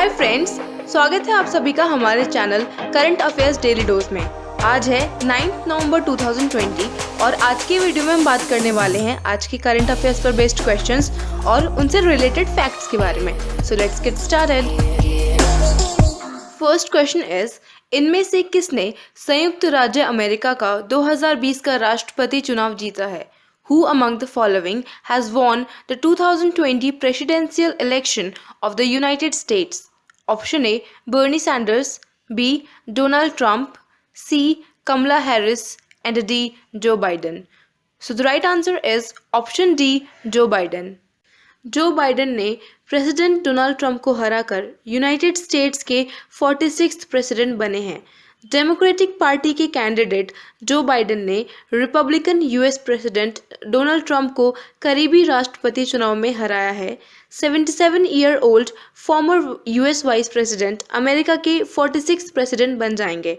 Hi friends, स्वागत है आप सभी का हमारे channel current affairs daily dose में। आज है 9 नवंबर 2020 और आज की वीडियो में हम बात करने वाले हैं आज की करंट अफेयर्स पर बेस्ड क्वेश्चंस और उनसे रिलेटेड फैक्ट्स के बारे में। So let's get started. First question is, इनमें से किसने संयुक्त राज्य अमेरिका का 2020 का राष्ट्रपति चुनाव जीता है? Who among the following has won the 2020 presidential election of the United States? Option A, Bernie Sanders, B, Donald Trump, C, Kamala Harris, and D, Joe Biden. So the right answer is option D, Joe Biden. Joe Biden ने president Donald Trump को हराकर United states के 46th president बने हैं। Democratic party के candidate Joe Biden ने Republican US president Donald Trump को करीबी राष्ट्रपति चुनाव में हराया है। 77-year-old former US vice president America के 46th प्रेसिडेंट बन जाएंगे।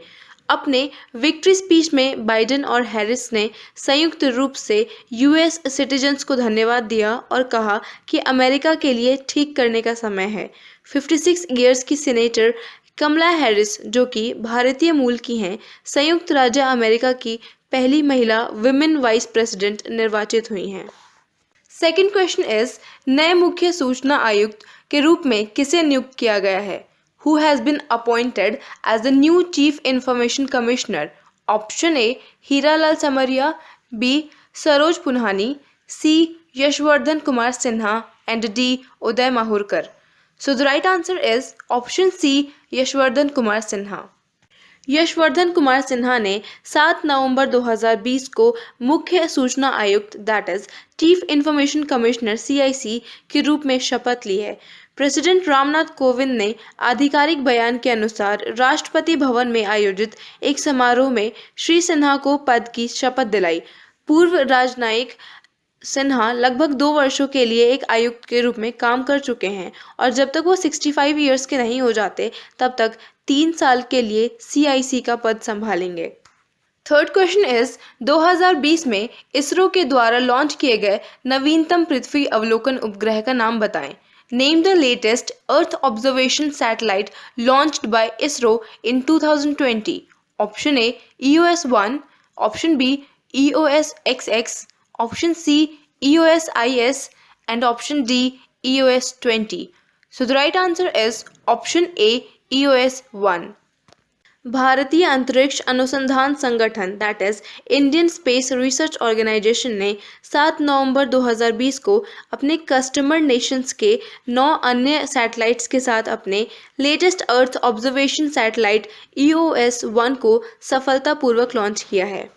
अपने विक्ट्री स्पीच में बाइडेन और हैरिस ने संयुक्त रूप से यूएस सिटीजन्स को धन्यवाद दिया और कहा कि अमेरिका के लिए ठीक करने का समय है। 56 इयर्स की सीनेटर कमला हैरिस, जो कि भारतीय मूल की हैं, संयुक्त राज्य अमेरिका की पहली महिला विमेन वाइस प्रेसिडेंट निर्वाचित हुई हैं। सेकंड क्वेश्चन इज, नए मुख्य सूचना आयुक्त के रूप में किसे नियुक्त किया गया है? Who has been appointed as the new Chief Information Commissioner? Option A, Hiralal Samariya, B, Saroj Punhani, C, Yashvardhan Kumar Sinha, and D, Uday Mahurkar. So the right answer is option C, Yashvardhan Kumar Sinha. Yashvardhan Kumar Sinha ने 7 नवंबर 2020 को मुख्य सूचना आयुक्त that is chief information commissioner CIC के रूप में शपथ ली है। प्रेसिडेंट रामनाथ कोविंद ने आधिकारिक बयान के अनुसार राष्ट्रपति भवन में आयोजित एक समारोह में श्री सिन्हा को पद की शपथ दिलाई। पूर्व राजनयिक सिन्हा लगभग 2 वर्षों के लिए एक आयुक्त के रूप में काम कर चुके हैं और जब तक वो 65 इयर्स के नहीं हो जाते तब तक 3 साल के लिए CIC का पद संभालेंगे। थर्ड क्वेश्चन इज, 2020 में इसरो के द्वारा लॉन्च किए गए नवीनतम पृथ्वी अवलोकन उपग्रह का नाम बताएं। Name the latest earth observation satellite launched by ISRO in 2020। Option A, EOS-1, option B, EOS-XX, option C, EOS-IS, and option D, EOS-20. So the right answer is option A, EOS-1. भारतीय अंतरिक्ष अनुसंधान संगठन that is Indian space research organisation ने 7 नवंबर 2020 को अपने customer Nations के 9 अन्य satellites के साथ अपने latest earth observation satellite EOS-1 को सफलतापूर्वक लॉन्च किया है।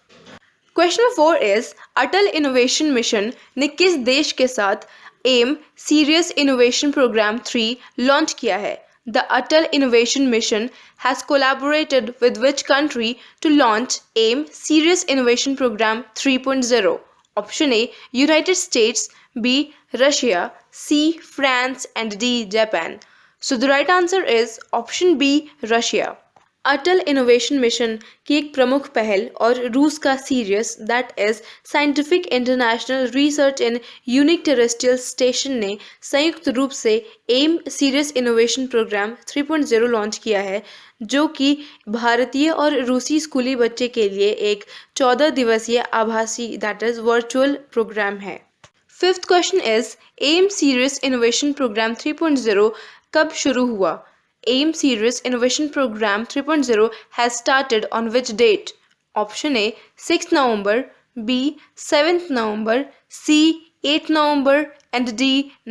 Question 4 is, Atal innovation mission ने किस देश के साथ M Sirius innovation programme 3 launch किया है? The Atal innovation mission has collaborated with which country to launch M Sirius innovation programme 3.0? Option A, United States, B, Russia, C, France and D, Japan. So the right answer is option B, Russia. Atal innovation mission की एक प्रमुख पहल और रूस का Sirius that is scientific international research in unique terrestrial station ने संयुक्त रूप से M Sirius innovation programme 3.0 launch किया है, जो कि भारतीय और रूसी स्कूली बच्चे के लिए एक 14 दिवसीय आभासी दैट इज वर्चुअल प्रोग्राम है। Fifth question is, M Sirius innovation programme 3.0 कब शुरू हुआ? AIM Serious Innovation Program 3.0 has started on which date? Option A, 6th November, B, 7th November, C, 8th November, and D,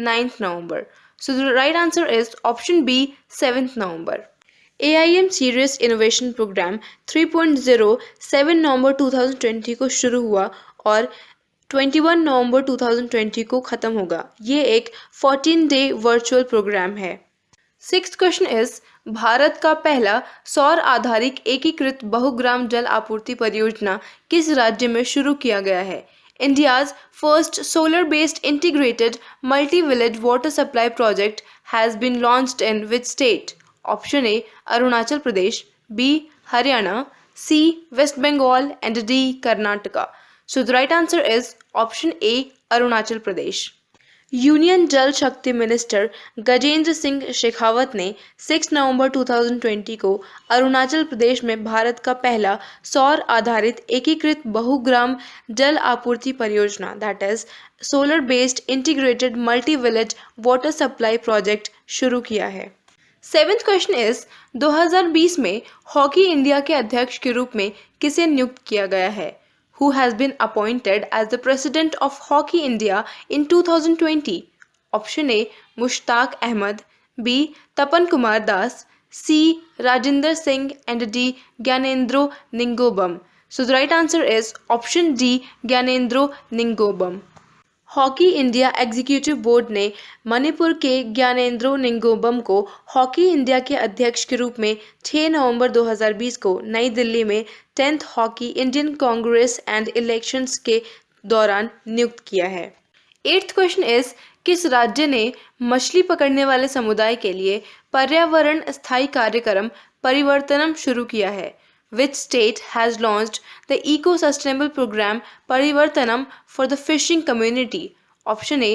9th November. So the right answer is option B, 7th November. AIM Serious Innovation Program 3.0 7 नवंबर 2020 को शुरू हुआ और 21 नवंबर 2020 को खत्म होगा। ये एक 14-day virtual programme है। सिक्स्थ क्वेश्चन इज, भारत का पहला सौर आधारित एकीकृत बहुग्राम जल आपूर्ति परियोजना किस राज्य में शुरू किया गया है? India's first solar based integrated multi village water supply project has been launched in which state? Option A, Arunachal Pradesh, B, Haryana, C, West Bengal and D, Karnataka. So the right answer is option A, Arunachal Pradesh. Union Jal Shakti minister Gajendra Singh Shekhawat ने 6 नवंबर 2020 को अरुणाचल प्रदेश में भारत का पहला सौर आधारित एकीकृत बहुग्राम जल आपूर्ति परियोजना that is solar based integrated multi village water supply project शुरू किया है। सेवेंथ क्वेश्चन इज 2020 में हॉकी इंडिया के अध्यक्ष के रूप में किसे नियुक्त किया गया है? Who has been appointed as the president of Hockey India in 2020? Option A Mushtaq Ahmed, B Tapan Kumar Das, C Rajinder Singh and D Gyanendro Ningobam. So the right answer is option D Gyanendro Ningobam. Hockey India executive board ने मणिपुर के ज्ञानेंद्रो निंगोबम को hockey India के अध्यक्ष के रूप में 6 नवंबर 2020 को नई दिल्ली में 10th hockey Indian Congress and elections के दौरान नियुक्त किया है। 8th क्वेश्चन इज किस राज्य ने मछली पकड़ने वाले समुदाय के लिए पर्यावरण स्थायी कार्यक्रम परिवर्तनम शुरू किया है? Which state has launched the eco-sustainable program Parivartanam for the fishing community? Option A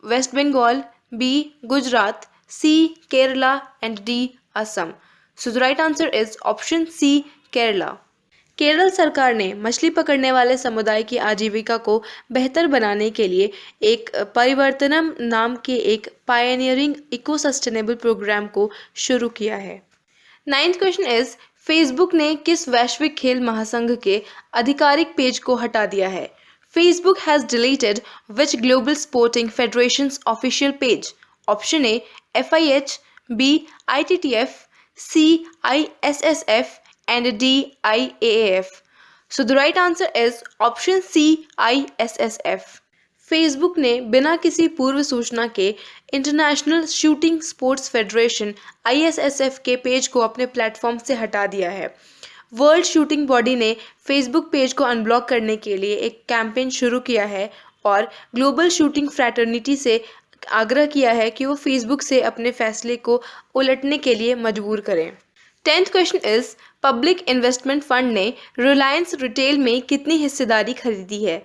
West Bengal, B Gujarat, C Kerala and D Assam. So the right answer is option C Kerala. Kerala सरकार ने मछली पकड़ने वाले समुदाय की आजीविका को बेहतर बनाने के लिए एक परिवर्तनम नाम के एक पायनियरिंग इको सस्टेनेबल प्रोग्राम को शुरू किया है। 9th क्वेश्चन इज फेसबुक ने किस वैश्विक खेल महासंघ के आधिकारिक पेज को हटा दिया है? Facebook has deleted which global sporting federations official page? Option A FIH, B ITTF, C ISSF and D IAAF. So the right answer is option C ISSF. Facebook ने बिना किसी पूर्व सूचना के international shooting sports federation ISSF के page को अपने platform से हटा दिया है। वर्ल्ड शूटिंग बॉडी ने फेसबुक पेज को अनब्लॉक करने के लिए एक कैंपेन शुरू किया है और ग्लोबल शूटिंग फ्रैटर्निटी से आग्रह किया है कि वो फेसबुक से अपने फैसले को उलटने के लिए मजबूर करें। 10th question is public investment fund ने रिलायंस रिटेल में कितनी हिस्सेदारी खरीदी है?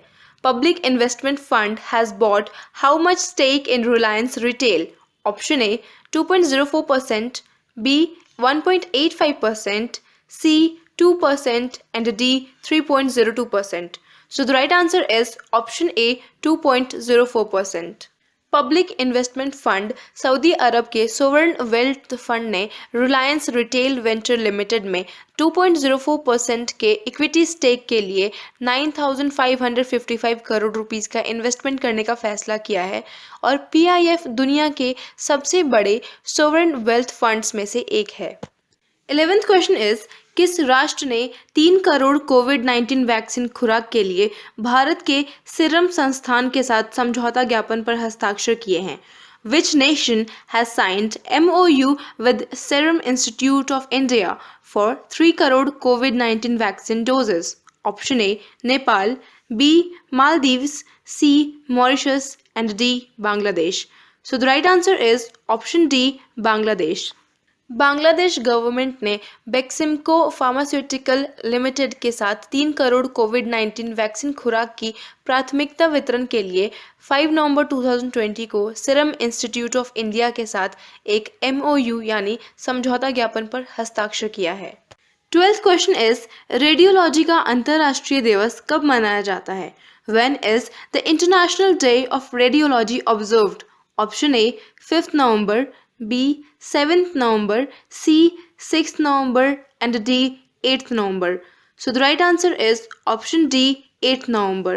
Public Investment Fund has bought how much stake in Reliance Retail? Option A 2.04%, B 1.85%, C 2% and D 3.02%. So the right answer is option A 2.04%. Public investment fund Saudi Arab के sovereign wealth fund ने Reliance retail venture limited में 2.04% के equity stake के लिए 9,555 crore rupees का investment करने का फैसला किया है और PIF दुनिया के सबसे बड़े सोवरेन वेल्थ फंड्स में से एक है। 11th क्वेश्चन इज किस राष्ट्र ने 3 करोड़ कोविड-19 वैक्सीन खुराक के लिए भारत के सीरम संस्थान के साथ समझौता ज्ञापन पर हस्ताक्षर किए हैं? Which nation has signed MOU with Serum Institute of India for 3 crore COVID-19 vaccine doses? Option A Nepal, B Maldives, C Mauritius and D Bangladesh. So the right answer is option D Bangladesh. Bangladesh government ने Beximco pharmaceutical limited के साथ 3 करोड़ कोविड-19 vaccine खुराक की प्राथमिकता वितरण के लिए 5 नवंबर 2020 को सीरम इंस्टीट्यूट ऑफ इंडिया के साथ एक MOU यानी समझौता ज्ञापन पर हस्ताक्षर किया है। 12th क्वेश्चन इज रेडियोलॉजी का अंतर्राष्ट्रीय दिवस कब मनाया जाता है? When is the International Day of Radiology observed? Option A 5th November, B 7th November, C 6th November and D 8th November. So the right answer is option D 8th November.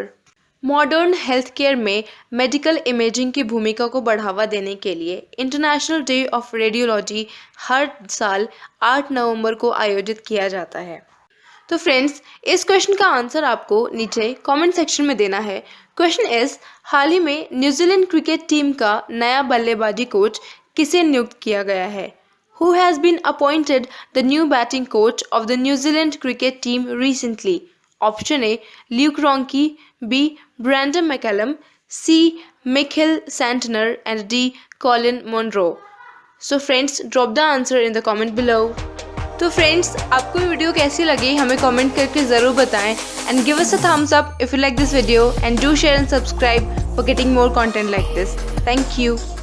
Modern health care में medical imaging की भूमिका को बढ़ावा देने के लिए international day of radiology हर साल 8 नवंबर को आयोजित किया जाता है। तो फ्रेंड्स, इस क्वेश्चन का आंसर आपको नीचे कमेंट सेक्शन में देना है। क्वेश्चन इज हाल ही में न्यूजीलैंड क्रिकेट टीम का नया बल्लेबाजी कोच किसे नियुक्त किया गया है? Who has been appointed the new batting coach of the New Zealand cricket team recently? Option A Luke Ronchi, B Brandon McCallum, C Michael Santner and D Colin Monroe. So friends, drop the answer in the comment below. तो friends, आपको ये video कैसी लगी हमें comment करके ज़रूर बताएं and give us a thumbs up if you like this video and do share and subscribe for getting more content like this. Thank you.